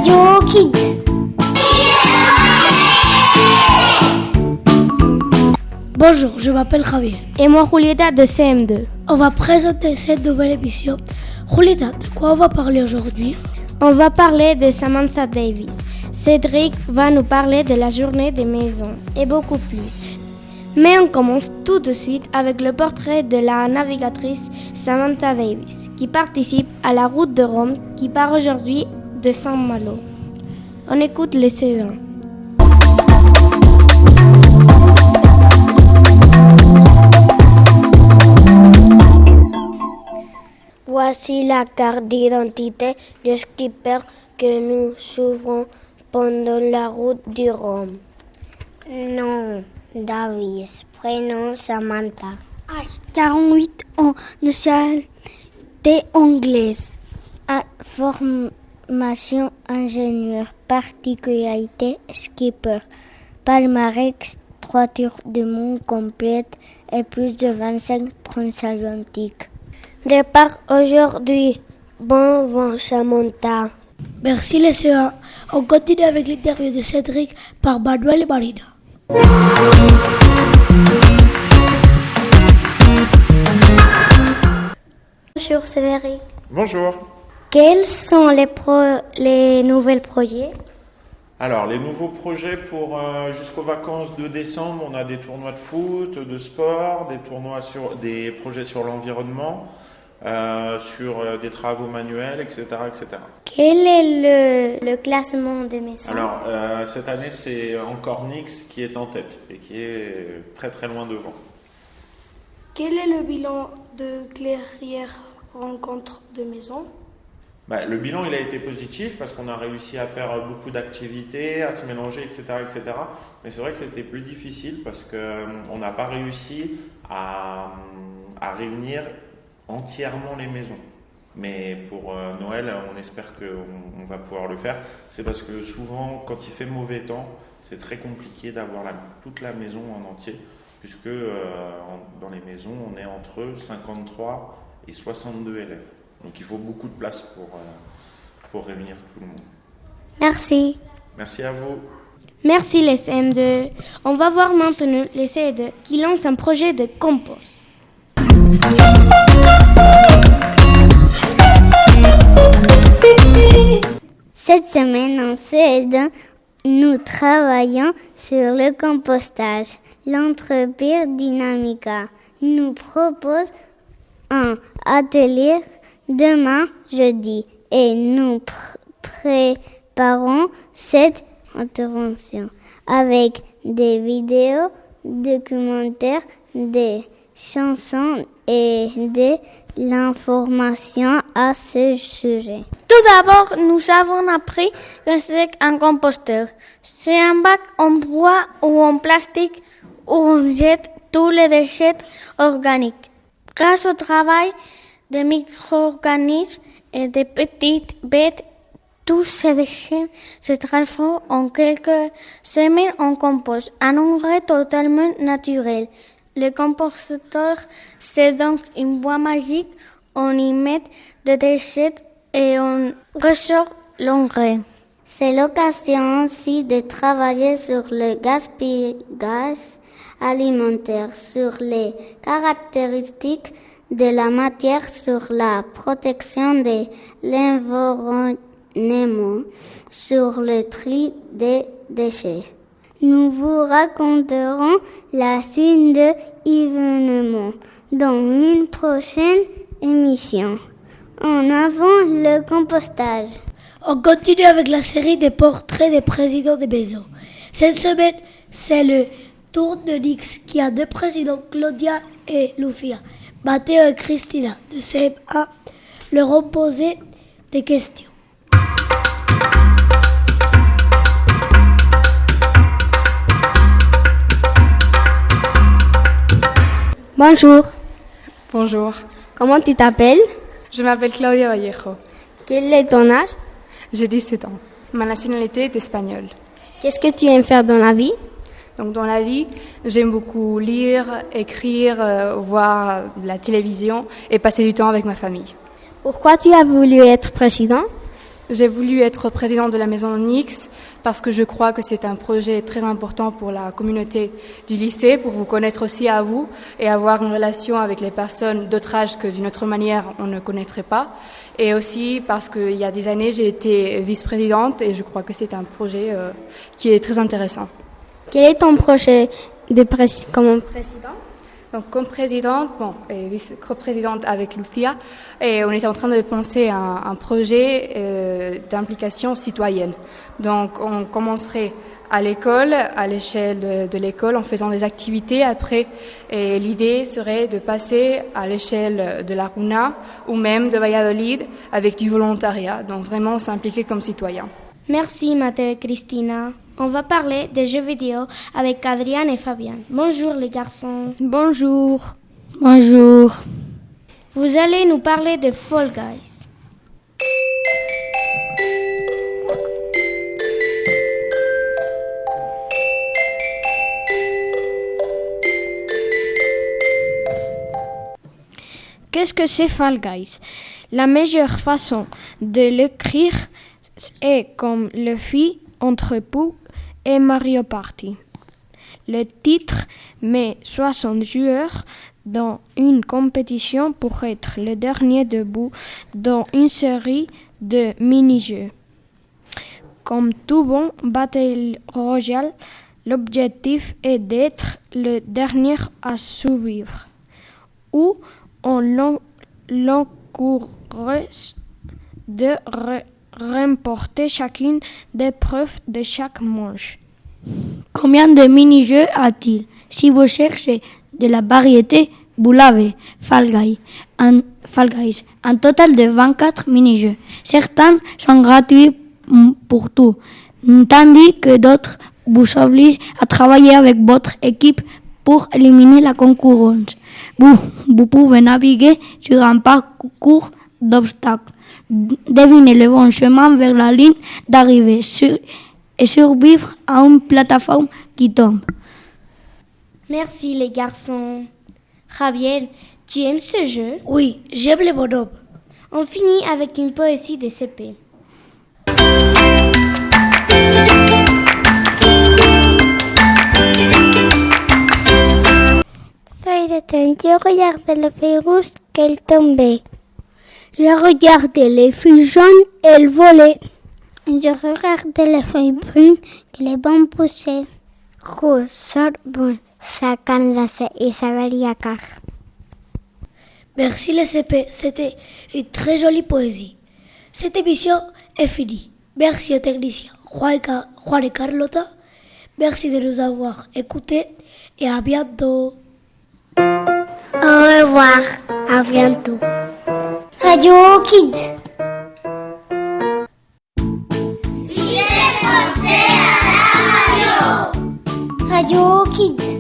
Radio Kids. Bonjour, je m'appelle Javier. Et moi, Julieta de CM2. On va présenter cette nouvelle émission. Julieta, de quoi on va parler aujourd'hui? On va parler de Samantha Davis. Cédric va nous parler de la journée des maisons et beaucoup plus. Mais on commence tout de suite avec le portrait de la navigatrice Samantha Davis, qui participe à la route de Rome qui part aujourd'hui de Saint-Malo. On écoute les CE1. Voici la carte d'identité du skipper que nous suivrons pendant la route du Rhum. Nom, Davis. Prénom, Samantha. Âge, 48 ans. Nationalité anglaise. Formation, ingénieur. Particularité, skipper. Palmarès, 3 tours du monde complètes et plus de 25 transatlantiques. Départ aujourd'hui. Bon vent, Samantha. Merci les CE1. On continue avec l'interview de Cédric par Manuel et Marina. Bonjour Cédric. Bonjour. Quels sont les nouveaux projets? Alors, les nouveaux projets pour jusqu'aux vacances de décembre, on a des tournois de foot, de sport, des projets sur l'environnement, sur des travaux manuels, etc., etc. Quel est le classement des maisons? Alors, cette année, c'est encore Nix qui est en tête et qui est très très loin devant. Quel est le bilan de Clairière rencontre de maison? Le bilan, il a été positif parce qu'on a réussi à faire beaucoup d'activités, à se mélanger, etc., etc. Mais c'est vrai que c'était plus difficile parce qu'on n'a pas réussi à réunir entièrement les maisons. Mais pour Noël, on espère qu'on va pouvoir le faire. C'est parce que souvent, quand il fait mauvais temps, c'est très compliqué d'avoir toute la maison en entier, puisque dans les maisons, on est entre 53 et 62 élèves. Donc il faut beaucoup de place pour réunir tout le monde. Merci. Merci à vous. Merci les CM2. On va voir maintenant les CE2 qui lancent un projet de compost. Cette semaine, en CE2, nous travaillons sur le compostage. L'entreprise Dynamica nous propose un atelier demain, jeudi, et nous préparons cette intervention avec des vidéos, documentaires, des chansons et de l'information à ce sujet. Tout d'abord, nous avons appris que c'est un composteur. C'est un bac en bois ou en plastique où on jette tous les déchets organiques. Grâce au travail des micro-organismes et des petites bêtes, tous ces déchets se transforment en quelques semaines en compost, un engrais totalement naturel. Le composteur, c'est donc une boîte magique, on y met des déchets et on ressort l'engrais. C'est l'occasion aussi de travailler sur le gaspillage alimentaire, sur les caractéristiques de la matière, sur la protection de l'environnement, sur le tri des déchets. Nous vous raconterons la suite de l'événement dans une prochaine émission. En avant le compostage. On continue avec la série des portraits des présidents des maisons. Cette semaine, c'est le tour de Nix qui a deux présidents, Claudia et Lucia. Matteo et Cristina de CM1 leur ont posé des questions. Bonjour. Bonjour, Comment tu t'appelles? je m'appelle Claudia Vallejo. Quel est ton âge? J'ai 17 ans. Ma nationalité est espagnole. Qu'est-ce que tu aimes faire dans la vie? Donc dans la vie, j'aime beaucoup lire, écrire, voir la télévision et passer du temps avec ma famille. Pourquoi tu as voulu être président? J'ai voulu être présidente de la maison Nix parce que je crois que c'est un projet très important pour la communauté du lycée, pour vous connaître aussi à vous et avoir une relation avec les personnes d'autre âge que d'une autre manière on ne connaîtrait pas. Et aussi parce qu'il y a des années j'ai été vice-présidente et je crois que c'est un projet qui est très intéressant. Quel est ton projet comme président? Donc, comme présidente, et vice-présidente avec Lucia, et on était en train de penser à un projet d'implication citoyenne. Donc, on commencerait à l'école, à l'échelle de l'école, en faisant des activités. Après, et l'idée serait de passer à l'échelle de la Runa ou même de Valladolid avec du volontariat. Donc, vraiment s'impliquer comme citoyen. Merci Matteo et Christina. On va parler des jeux vidéo avec Adriane et Fabien. Bonjour les garçons. Bonjour. Bonjour. Vous allez nous parler de Fall Guys. Qu'est-ce que c'est Fall Guys? La meilleure façon de l'écrire est comme le fit entre Pooh et Mario Party. Le titre met 60 joueurs dans une compétition pour être le dernier debout dans une série de mini-jeux. Comme tout bon Battle Royale, l'objectif est d'être le dernier à survivre, ou on l'encourage de remporter chacune des preuves de chaque manche. Combien de mini-jeux a-t-il? Si vous cherchez de la variété, vous l'avez. Fall Guys. Un total de 24 mini-jeux. Certains sont gratuits pour tout, tandis que d'autres vous obligent à travailler avec votre équipe pour éliminer la concurrence. Vous pouvez naviguer sur un parcours d'obstacles, deviner le bon chemin vers la ligne d'arrivée et survivre à une plateforme qui tombe. Merci les garçons. Javier, tu aimes ce jeu? Oui, j'aime les bonhommes. On finit avec une poésie de CP. Feuille de thym, je regardais le feuille rouge qu'elle tombait. Je regardais les feuilles jaunes, elles volaient. Je regardais les feuilles brunes que les bons poussaient. Rouge, sorbonne, sacandase et savariacar. Merci les CP, c'était une très jolie poésie. Cette émission est finie. Merci aux techniciens Juan et Carlota. Merci de nous avoir écoutés et à bientôt. Au revoir, à bientôt. Radio Kids. Radio Kids.